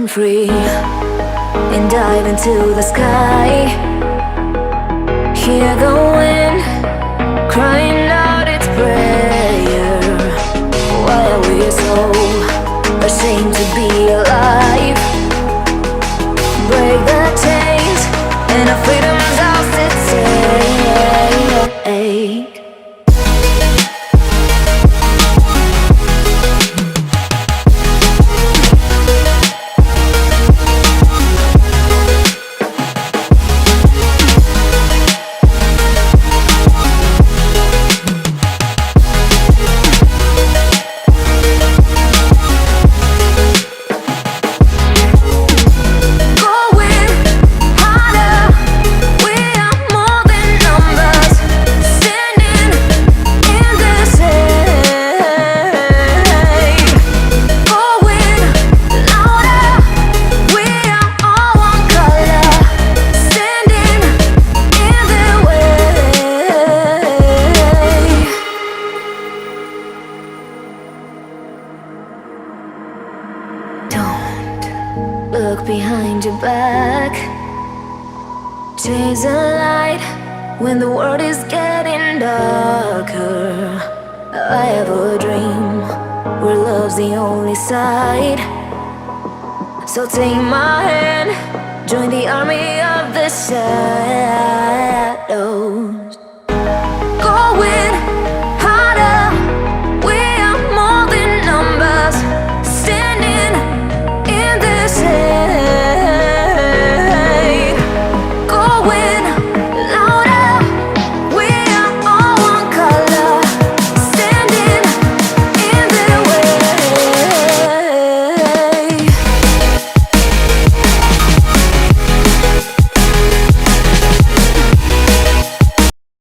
free and dive into the sky. Hear the wind crying out its prayer. Why are we so ashamed to be alive? Break the chains and our freedom's ours to take. Look behind your back. Chase a light when the world is getting darker. I have a dream where love's the only side. So take my hand, join the army of the shadows. Go with